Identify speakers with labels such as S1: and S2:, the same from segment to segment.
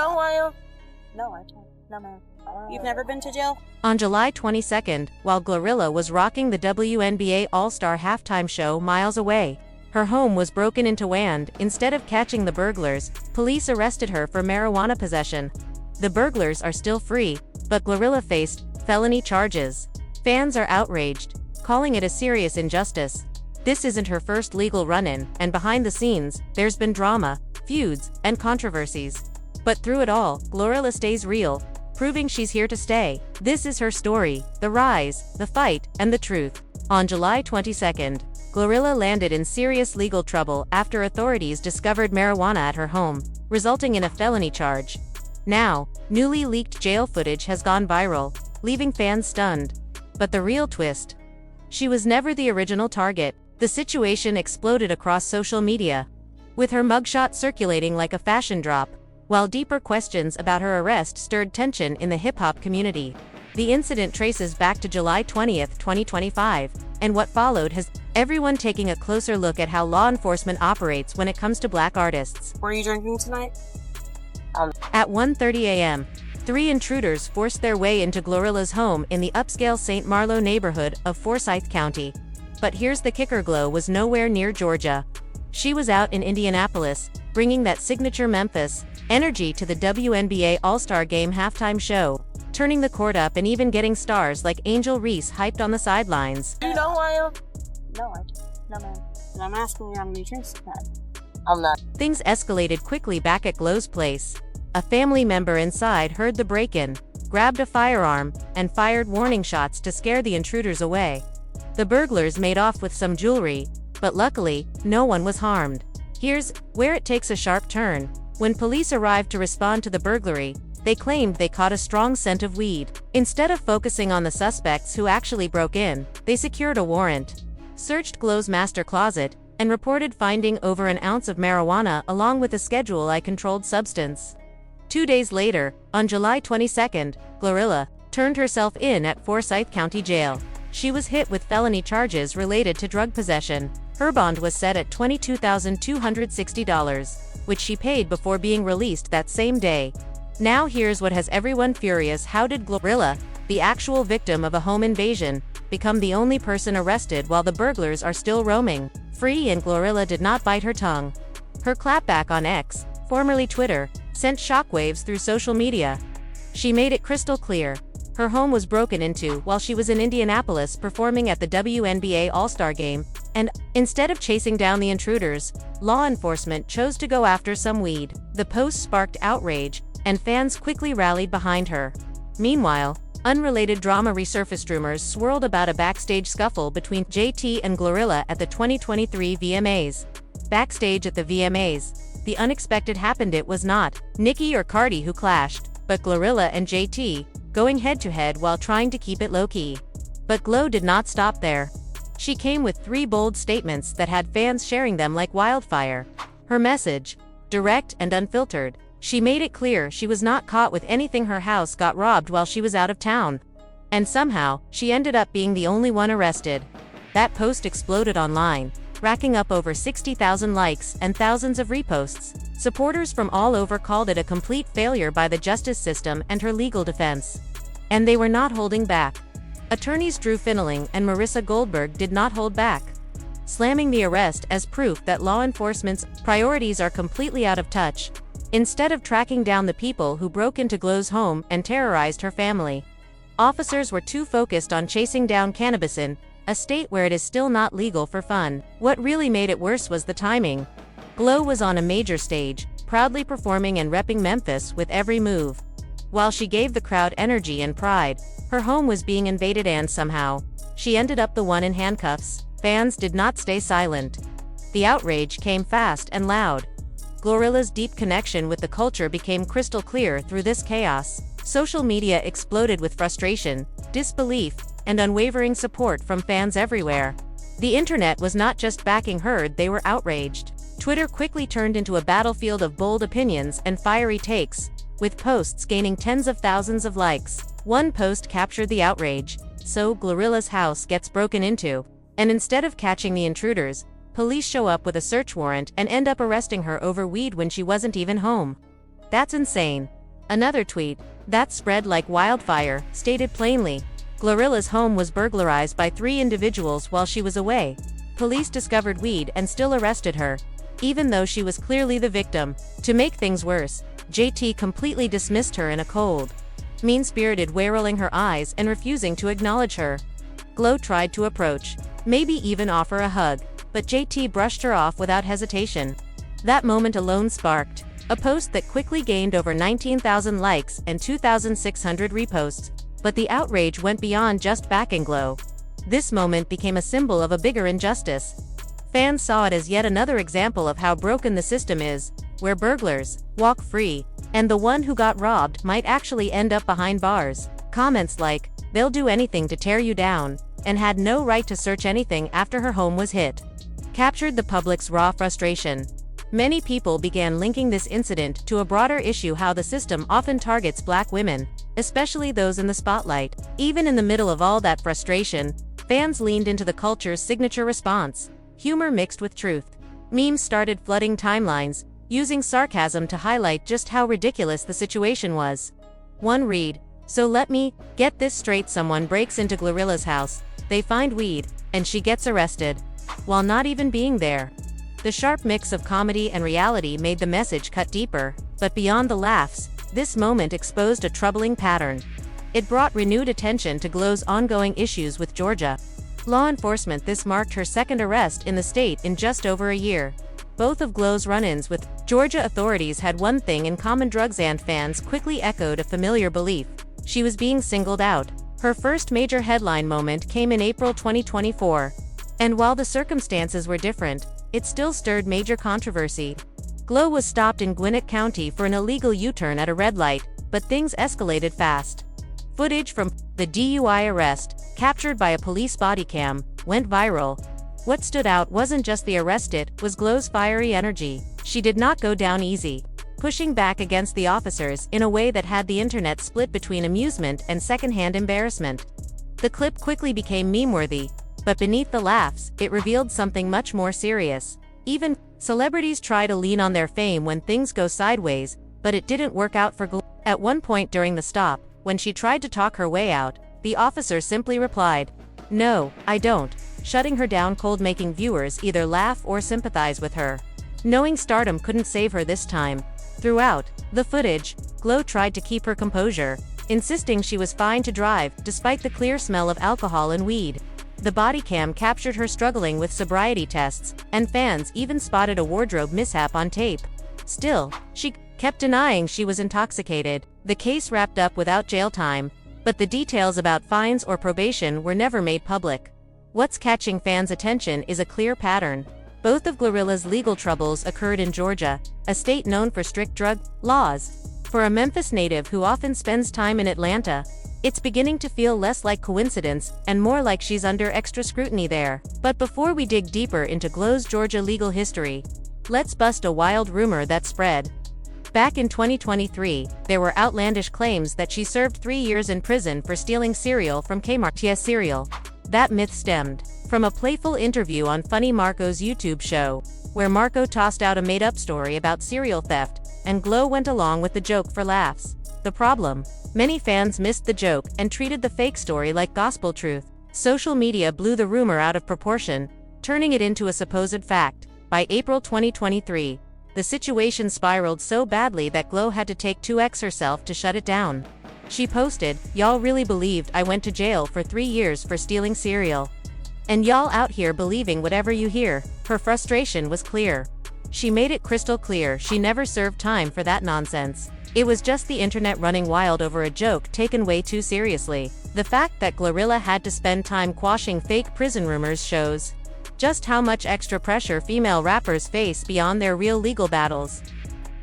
S1: know who I am? No, I don't. No, ma'am. You've never been to jail?
S2: On July 22nd, while GloRilla was rocking the WNBA All-Star halftime show miles away, her home was broken into and, instead of catching the burglars, police arrested her for marijuana possession. The burglars are still free, but GloRilla faced felony charges. Fans are outraged, calling it a serious injustice. This isn't her first legal run-in, and behind the scenes, there's been drama, feuds, and controversies. But through it all, GloRilla stays real, proving she's here to stay. This is her story, the rise, the fight, and the truth. On July 22nd, GloRilla landed in serious legal trouble after authorities discovered marijuana at her home, resulting in a felony charge. Now, newly leaked jail footage has gone viral, leaving fans stunned. But the real twist? She was never the original target. The situation exploded across social media, with her mugshot circulating like a fashion drop, while deeper questions about her arrest stirred tension in the hip-hop community. The incident traces back to July 20, 2025, and what followed has everyone taking a closer look at how law enforcement operates when it comes to black artists.
S1: Were you drinking tonight?
S2: At 1:30 a.m., 3 intruders forced their way into GloRilla's home in the upscale St. Marlow neighborhood of Forsyth County. But here's the kicker: Glo was nowhere near Georgia. She was out in Indianapolis, bringing that signature Memphis energy to the WNBA All-Star Game halftime show, turning the court up and even getting stars like Angel Reese hyped on the sidelines.
S1: Do you know who I am? No, I don't. No, ma'am. And I'm asking you how many drinks you've had. I'm not.
S2: Things escalated quickly back at Glo's place. A family member inside heard the break-in, grabbed a firearm, and fired warning shots to scare the intruders away. The burglars made off with some jewelry, but luckily, no one was harmed. Here's where it takes a sharp turn. When police arrived to respond to the burglary, they claimed they caught a strong scent of weed. Instead of focusing on the suspects who actually broke in, they secured a warrant, searched Glo's master closet, and reported finding over an ounce of marijuana along with a Schedule I controlled substance. 2 days later, on July 22nd, GloRilla turned herself in at Forsyth County Jail. She was hit with felony charges related to drug possession. Her bond was set at $22,260, which she paid before being released that same day. Now here's what has everyone furious: how did GloRilla, the actual victim of a home invasion, become the only person arrested while the burglars are still roaming free? And GloRilla did not bite her tongue. Her clapback on X, formerly Twitter, sent shockwaves through social media. She made it crystal clear: her home was broken into while she was in Indianapolis performing at the WNBA All-Star Game, and instead of chasing down the intruders, law enforcement chose to go after some weed. The post sparked outrage, and fans quickly rallied behind her. Meanwhile, unrelated drama resurfaced. Rumors swirled about a backstage scuffle between JT and GloRilla at the 2023 VMAs. Backstage at the VMAs, the unexpected happened. It was not Nicki or Cardi who clashed, but GloRilla and JT, going head-to-head while trying to keep it low-key. But Glo did not stop there. She came with 3 bold statements that had fans sharing them like wildfire. Her message, direct and unfiltered. She made it clear she was not caught with anything. Her house got robbed while she was out of town. And somehow, she ended up being the only one arrested. That post exploded online, racking up over 60,000 likes and thousands of reposts. Supporters from all over called it a complete failure by the justice system and her legal defense. And they were not holding back. Attorneys Drew Finneling and Marissa Goldberg did not hold back, slamming the arrest as proof that law enforcement's priorities are completely out of touch. Instead of tracking down the people who broke into Glo's home and terrorized her family, officers were too focused on chasing down cannabis in a state where it is still not legal for fun. What really made it worse was the timing. Glo was on a major stage, proudly performing and repping Memphis with every move. While she gave the crowd energy and pride, her home was being invaded, and somehow, she ended up the one in handcuffs. Fans did not stay silent. The outrage came fast and loud. GloRilla's deep connection with the culture became crystal clear through this chaos. Social media exploded with frustration, disbelief, and unwavering support from fans everywhere. The internet was not just backing her, they were outraged. Twitter quickly turned into a battlefield of bold opinions and fiery takes, with posts gaining tens of thousands of likes. One post captured the outrage: "So GloRilla's house gets broken into, and instead of catching the intruders, police show up with a search warrant and end up arresting her over weed when she wasn't even home. That's insane." Another tweet, that spread like wildfire, stated plainly, GloRilla's home was burglarized by 3 individuals while she was away. Police discovered weed and still arrested her, even though she was clearly the victim. To make things worse, JT completely dismissed her in a cold, mean-spirited way, rolling her eyes and refusing to acknowledge her. Glo tried to approach, maybe even offer a hug, but JT brushed her off without hesitation. That moment alone sparked a post that quickly gained over 19,000 likes and 2,600 reposts. But the outrage went beyond just backing Glo. This moment became a symbol of a bigger injustice. Fans saw it as yet another example of how broken the system is, where burglars walk free, and the one who got robbed might actually end up behind bars. Comments like, "They'll do anything to tear you down," and "had no right to search anything after her home was hit," captured the public's raw frustration. Many people began linking this incident to a broader issue: how the system often targets Black women, especially those in the spotlight. Even in the middle of all that frustration, fans leaned into the culture's signature response: humor mixed with truth. Memes started flooding timelines, using sarcasm to highlight just how ridiculous the situation was. One read, "So let me get this straight, someone breaks into GloRilla's house, they find weed, and she gets arrested, while not even being there." The sharp mix of comedy and reality made the message cut deeper, but beyond the laughs, this moment exposed a troubling pattern. It brought renewed attention to Glo's ongoing issues with Georgia law enforcement. This marked her second arrest in the state in just over a year. Both of Glo's run-ins with Georgia authorities had one thing in common: drugs, and fans quickly echoed a familiar belief: she was being singled out. Her first major headline moment came in April 2024. And while the circumstances were different, it still stirred major controversy. Glo was stopped in Gwinnett County for an illegal U-turn at a red light, but things escalated fast. Footage from the DUI arrest, captured by a police body cam, went viral. What stood out wasn't just the arrest, it was Glo's fiery energy. She did not go down easy, pushing back against the officers in a way that had the internet split between amusement and secondhand embarrassment. The clip quickly became meme-worthy, but beneath the laughs, it revealed something much more serious. Even celebrities try to lean on their fame when things go sideways, but it didn't work out for Glo. At one point during the stop, when she tried to talk her way out, the officer simply replied, "No, I don't," shutting her down cold, making viewers either laugh or sympathize with her. Knowing stardom couldn't save her this time, throughout the footage, Glo tried to keep her composure, insisting she was fine to drive, despite the clear smell of alcohol and weed. The body cam captured her struggling with sobriety tests, and fans even spotted a wardrobe mishap on tape. Still, she kept denying she was intoxicated. The case wrapped up without jail time, but the details about fines or probation were never made public. What's catching fans' attention is a clear pattern. Both of GloRilla's legal troubles occurred in Georgia, a state known for strict drug laws. For a Memphis native who often spends time in Atlanta, it's beginning to feel less like coincidence and more like she's under extra scrutiny there. But before we dig deeper into Glo's Georgia legal history, let's bust a wild rumor that spread. Back in 2023, there were outlandish claims that she served 3 years in prison for stealing cereal from Kmart cereal. That myth stemmed from a playful interview on Funny Marco's YouTube show, where Marco tossed out a made-up story about cereal theft, and Glo went along with the joke for laughs. The problem? Many fans missed the joke and treated the fake story like gospel truth. Social media blew the rumor out of proportion, turning it into a supposed fact. By April 2023, the situation spiraled so badly that Glo had to take 2x herself to shut it down. She posted, "Y'all really believed I went to jail for 3 years for stealing cereal? And y'all out here believing whatever you hear." Her frustration was clear. She made it crystal clear she never served time for that nonsense. It was just the internet running wild over a joke taken way too seriously. The fact that GloRilla had to spend time quashing fake prison rumors shows just how much extra pressure female rappers face beyond their real legal battles.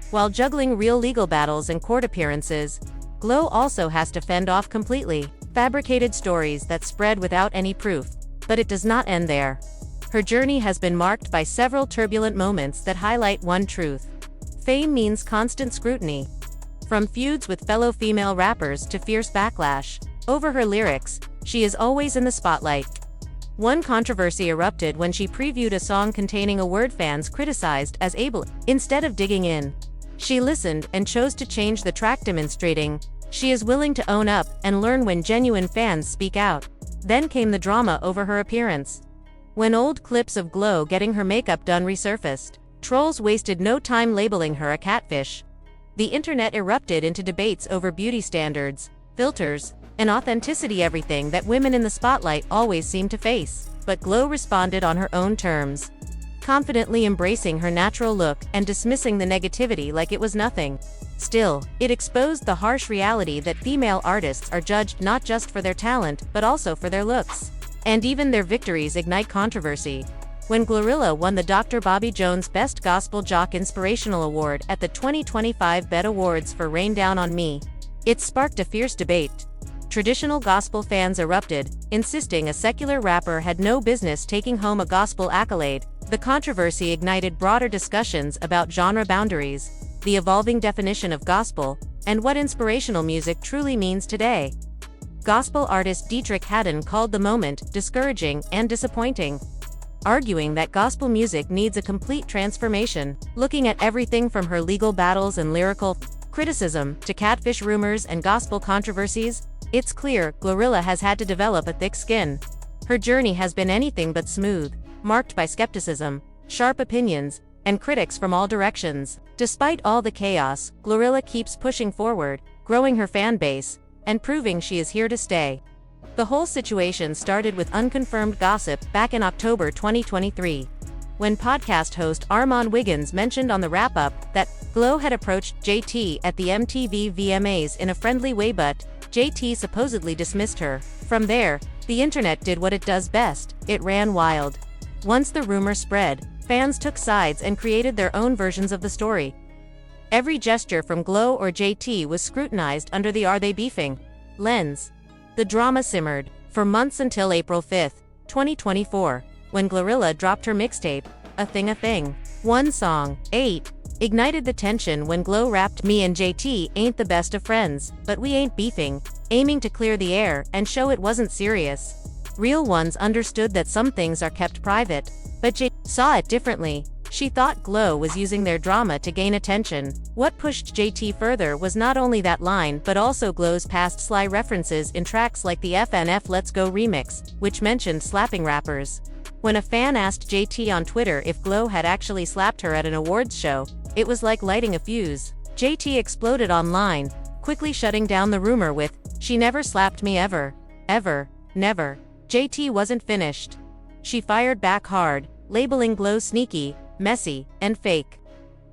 S2: While juggling real legal battles and court appearances, Glo also has to fend off completely fabricated stories that spread without any proof. But it does not end there. Her journey has been marked by several turbulent moments that highlight one truth: fame means constant scrutiny. From feuds with fellow female rappers to fierce backlash over her lyrics, she is always in the spotlight. One controversy erupted when she previewed a song containing a word fans criticized as ableist. Instead of digging in, She listened and chose to change the track, demonstrating she is willing to own up and learn when genuine fans speak out. Then came the drama over her appearance. When old clips of Glo getting her makeup done resurfaced, trolls wasted no time labeling her a catfish. The internet erupted into debates over beauty standards, filters, and authenticity, everything that women in the spotlight always seem to face. But Glo responded on her own terms, confidently embracing her natural look and dismissing the negativity like it was nothing. Still, it exposed the harsh reality that female artists are judged not just for their talent but also for their looks. And even their victories ignite controversy. When GloRilla won the Dr. Bobby Jones Best Gospel Jock Inspirational Award at the 2025 BET Awards for Rain Down on Me, it sparked a fierce debate. Traditional gospel fans erupted, insisting a secular rapper had no business taking home a gospel accolade. The controversy ignited broader discussions about genre boundaries, the evolving definition of gospel, and what inspirational music truly means today. Gospel artist Dietrich Haddon called the moment discouraging and disappointing, arguing that gospel music needs a complete transformation. Looking at everything from her legal battles and lyrical criticism to catfish rumors and gospel controversies, it's clear GloRilla has had to develop a thick skin. Her journey has been anything but smooth, marked by skepticism, sharp opinions, and critics from all directions. Despite all the chaos, GloRilla keeps pushing forward, growing her fan base, and proving she is here to stay. The whole situation started with unconfirmed gossip back in October 2023, when podcast host Armon Wiggins mentioned on the wrap-up that Glo had approached JT at the MTV VMAs in a friendly way, but JT supposedly dismissed her. From there, the internet did what it does best: it ran wild. Once the rumor spread, fans took sides and created their own versions of the story. Every gesture from Glo or JT was scrutinized under the "are they beefing" lens. The drama simmered for months until April 5, 2024, when GloRilla dropped her mixtape, A Thing. One song, 8, ignited the tension when Glo rapped, "Me and JT ain't the best of friends, but we ain't beefing," aiming to clear the air and show it wasn't serious. Real ones understood that some things are kept private, but JT saw it differently. She thought Glo was using their drama to gain attention. What pushed JT further was not only that line but also Glo's past sly references in tracks like the FNF Let's Go remix, which mentioned slapping rappers. When a fan asked JT on Twitter if Glo had actually slapped her at an awards show, it was like lighting a fuse. JT exploded online, quickly shutting down the rumor with, "She never slapped me ever. Ever. Never." JT wasn't finished. She fired back hard, labeling Glo sneaky, messy, and fake,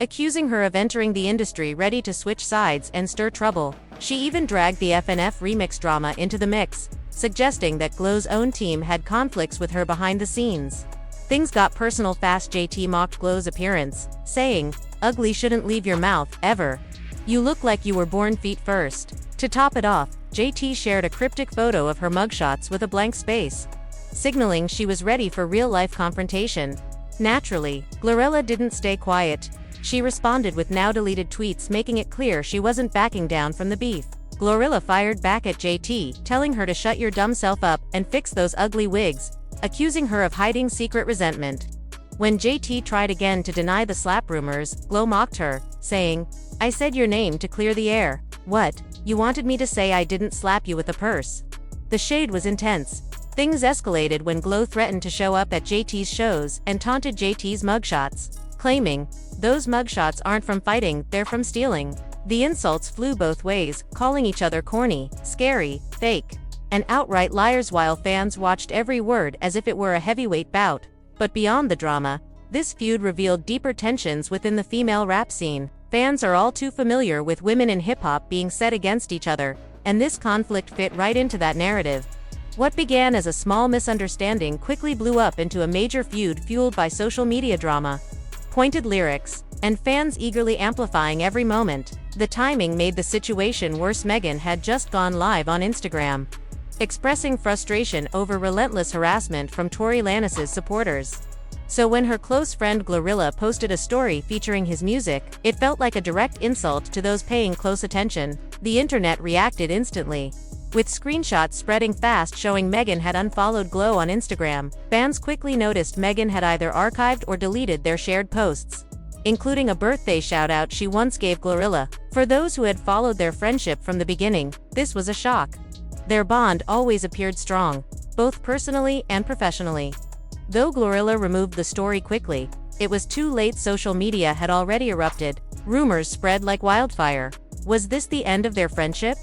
S2: accusing her of entering the industry ready to switch sides and stir trouble. She even dragged the FNF remix drama into the mix, suggesting that Glo's own team had conflicts with her behind the scenes. Things got personal fast. JT mocked Glo's appearance, saying, "Ugly shouldn't leave your mouth, ever. You look like you were born feet first." To top it off, JT shared a cryptic photo of her mugshots with a blank space, signaling she was ready for real-life confrontation. Naturally, GloRilla didn't stay quiet. She responded with now-deleted tweets making it clear she wasn't backing down from the beef. GloRilla fired back at JT, telling her to shut your dumb self up and fix those ugly wigs, accusing her of hiding secret resentment. When JT tried again to deny the slap rumors, Glo mocked her, saying, "I said your name to clear the air. What? You wanted me to say I didn't slap you with a purse?" The shade was intense. Things escalated when Glo threatened to show up at JT's shows and taunted JT's mugshots, claiming, "Those mugshots aren't from fighting, they're from stealing." The insults flew both ways, calling each other corny, scary, fake, and outright liars while fans watched every word as if it were a heavyweight bout. But beyond the drama, this feud revealed deeper tensions within the female rap scene. Fans are all too familiar with women in hip-hop being set against each other, and this conflict fit right into that narrative. What began as a small misunderstanding quickly blew up into a major feud fueled by social media drama, pointed lyrics, and fans eagerly amplifying every moment. The timing made the situation worse. Megan had just gone live on Instagram, expressing frustration over relentless harassment from Tory Lanez's supporters. So when her close friend GloRilla posted a story featuring his music, it felt like a direct insult to those paying close attention. The internet reacted instantly, with screenshots spreading fast showing Megan had unfollowed Glo on Instagram. Fans quickly noticed Megan had either archived or deleted their shared posts, including a birthday shout-out she once gave GloRilla. For those who had followed their friendship from the beginning, this was a shock. Their bond always appeared strong, both personally and professionally. Though GloRilla removed the story quickly, it was too late. Social media had already erupted. Rumors spread like wildfire. Was this the end of their friendship?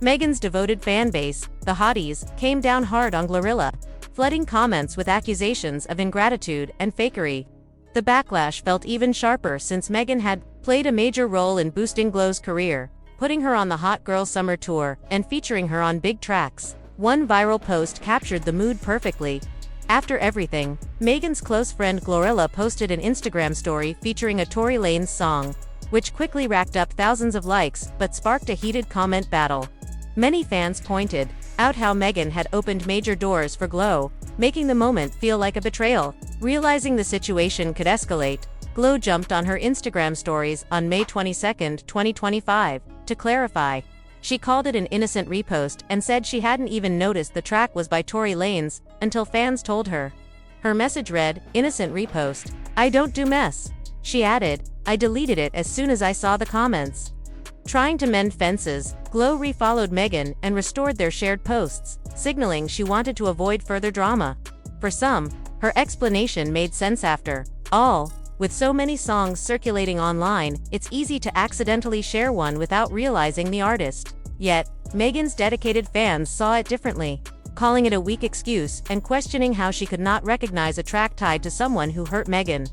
S2: Megan's devoted fan base, the Hotties, came down hard on GloRilla, flooding comments with accusations of ingratitude and fakery. The backlash felt even sharper since Megan had played a major role in boosting Glo's career, putting her on the Hot Girl Summer Tour and featuring her on big tracks. One viral post captured the mood perfectly. After everything, Megan's close friend GloRilla posted an Instagram story featuring a Tory Lanez song, which quickly racked up thousands of likes but sparked a heated comment battle. Many fans pointed out how Megan had opened major doors for Glo, making the moment feel like a betrayal. Realizing the situation could escalate, Glo jumped on her Instagram stories on May 22, 2025, to clarify. She called it an innocent repost and said she hadn't even noticed the track was by Tory Lanez until fans told her. Her message read, "Innocent repost. I don't do mess." She added, "I deleted it as soon as I saw the comments." Trying to mend fences, Glo refollowed Megan and restored their shared posts, signaling she wanted to avoid further drama. For some, her explanation made sense after all. With so many songs circulating online, it's easy to accidentally share one without realizing the artist. Yet, Megan's dedicated fans saw it differently, calling it a weak excuse and questioning how she could not recognize a track tied to someone who hurt Megan.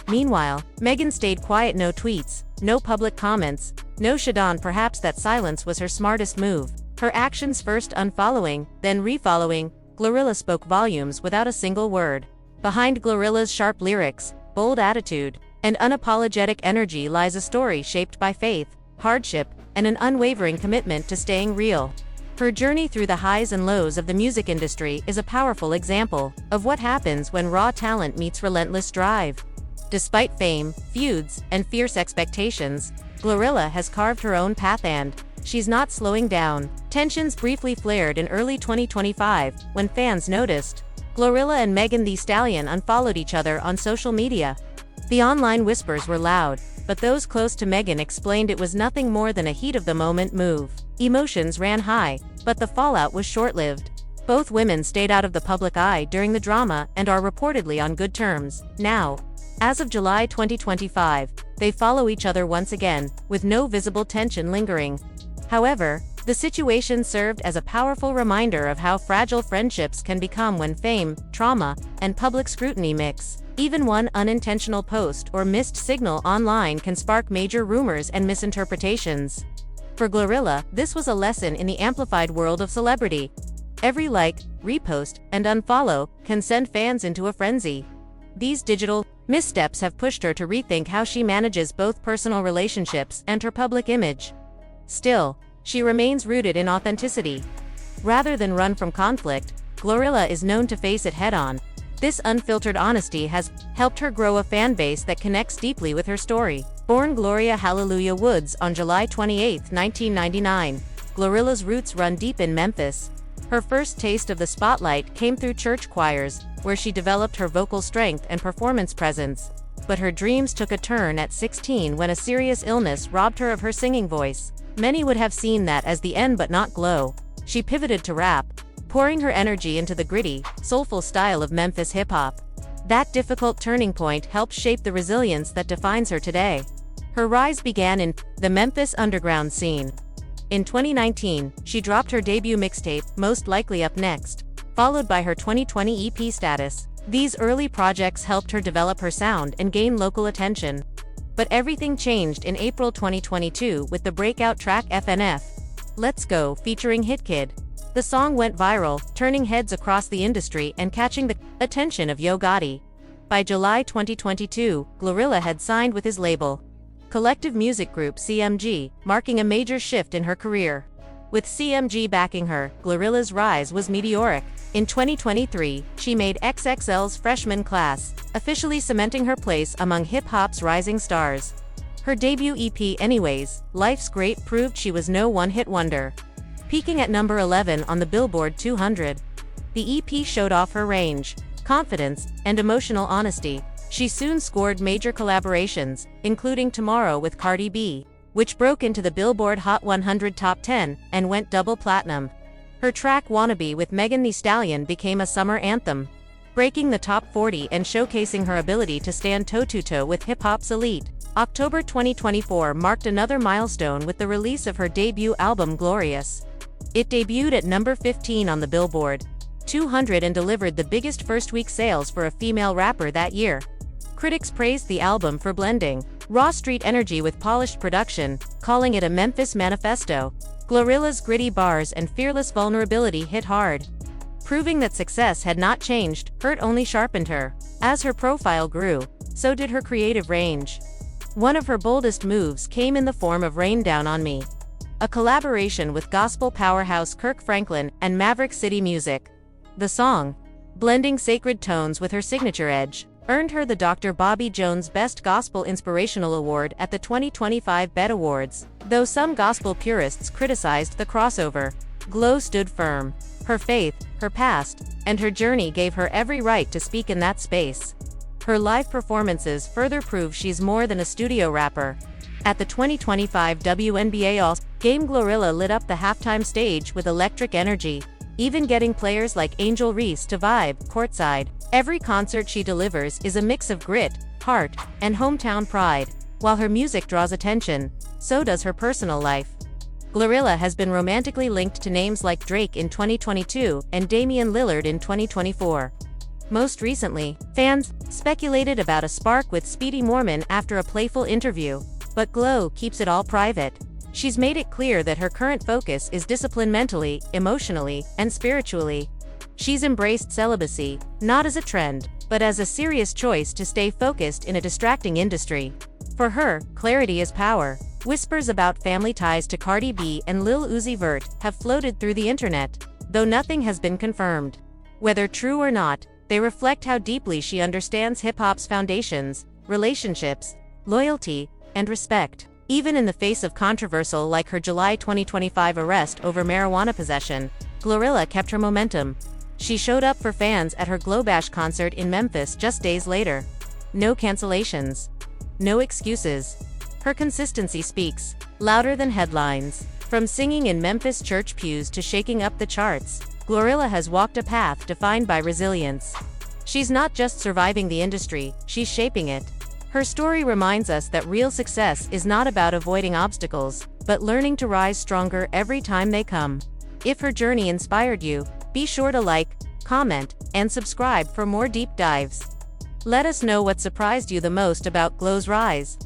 S2: Meanwhile, Megan stayed quiet. No tweets, no public comments, no shadon. Perhaps that silence was her smartest move. Her actions, first unfollowing, then refollowing GloRilla, spoke volumes without a single word. Behind GloRilla's sharp lyrics, bold attitude, and unapologetic energy lies a story shaped by faith, hardship, and an unwavering commitment to staying real. Her journey through the highs and lows of the music industry is a powerful example of what happens when raw talent meets relentless drive. Despite fame, feuds, and fierce expectations, GloRilla has carved her own path and she's not slowing down. Tensions briefly flared in early 2025 when fans noticed GloRilla and Megan Thee Stallion unfollowed each other on social media. The online whispers were loud, but those close to Megan explained it was nothing more than a heat-of-the-moment move. Emotions ran high, but the fallout was short-lived. Both women stayed out of the public eye during the drama and are reportedly on good terms now. As of July 2025, they follow each other once again, with no visible tension lingering. However, the situation served as a powerful reminder of how fragile friendships can become when fame, trauma, and public scrutiny mix. Even one unintentional post or missed signal online can spark major rumors and misinterpretations. For GloRilla, this was a lesson in the amplified world of celebrity. Every like, repost, and unfollow can send fans into a frenzy. These digital missteps have pushed her to rethink how she manages both personal relationships and her public image. Still, she remains rooted in authenticity. Rather than run from conflict, GloRilla is known to face it head-on. This unfiltered honesty has helped her grow a fan base that connects deeply with her story. Born Gloria Hallelujah Woods on July 28, 1999, GloRilla's roots run deep in Memphis. Her first taste of the spotlight came through church choirs, where she developed her vocal strength and performance presence. But her dreams took a turn at 16 when a serious illness robbed her of her singing voice. Many would have seen that as the end, but not Glo. She pivoted to rap, pouring her energy into the gritty, soulful style of Memphis hip-hop. That difficult turning point helped shape the resilience that defines her today. Her rise began in the Memphis underground scene. In 2019, she dropped her debut mixtape, Most Likely Up Next, followed by her 2020 EP Status. These early projects helped her develop her sound and gain local attention. But everything changed in April 2022 with the breakout track FNF, Let's Go, featuring Hitkid. The song went viral, turning heads across the industry and catching the attention of Yo Gotti. By July 2022, GloRilla had signed with his label, Collective Music Group CMG, marking a major shift in her career. With CMG backing her, GloRilla's rise was meteoric. In 2023, she made XXL's freshman class, officially cementing her place among hip-hop's rising stars. Her debut EP Anyways, Life's Great proved she was no one-hit wonder, peaking at number 11 on the Billboard 200. The EP showed off her range, confidence, and emotional honesty, She soon scored major collaborations, including Tomorrow with Cardi B, which broke into the Billboard Hot 100 Top 10 and went double platinum. Her track Wannabe with Megan Thee Stallion became a summer anthem, breaking the top 40 and showcasing her ability to stand toe-to-toe with hip-hop's elite. October 2024 marked another milestone with the release of her debut album Glorious. It debuted at number 15 on the Billboard 200 and delivered the biggest first-week sales for a female rapper that year. Critics praised the album for blending raw street energy with polished production, calling it a Memphis manifesto. GloRilla's gritty bars and fearless vulnerability hit hard, proving that success had not changed, hurt only sharpened her. As her profile grew, so did her creative range. One of her boldest moves came in the form of Rain Down on Me, a collaboration with gospel powerhouse Kirk Franklin and Maverick City Music. The song, blending sacred tones with her signature edge, earned her the Dr. Bobby Jones Best Gospel Inspirational Award at the 2025 BET Awards. Though some gospel purists criticized the crossover, Glo stood firm. Her faith, her past, and her journey gave her every right to speak in that space. Her live performances further prove she's more than a studio rapper. At the 2025 WNBA All-Game, GloRilla lit up the halftime stage with electric energy, even getting players like Angel Reese to vibe courtside. Every concert she delivers is a mix of grit, heart, and hometown pride. While her music draws attention, so does her personal life. GloRilla has been romantically linked to names like Drake in 2022 and Damian Lillard in 2024. Most recently, fans speculated about a spark with Speedy Mormon after a playful interview, but Glo keeps it all private. She's made it clear that her current focus is discipline mentally, emotionally, and spiritually. She's embraced celibacy, not as a trend, but as a serious choice to stay focused in a distracting industry. For her, clarity is power. Whispers about family ties to Cardi B and Lil Uzi Vert have floated through the internet, though nothing has been confirmed. Whether true or not, they reflect how deeply she understands hip-hop's foundations, relationships, loyalty, and respect. Even in the face of controversial like her July 2025 arrest over marijuana possession, GloRilla kept her momentum. She showed up for fans at her Glo Bash concert in Memphis just days later. No cancellations. No excuses. Her consistency speaks louder than headlines. From singing in Memphis church pews to shaking up the charts, GloRilla has walked a path defined by resilience. She's not just surviving the industry, she's shaping it. Her story reminds us that real success is not about avoiding obstacles, but learning to rise stronger every time they come. If her journey inspired you, be sure to like, comment, and subscribe for more deep dives. Let us know what surprised you the most about Glo's rise.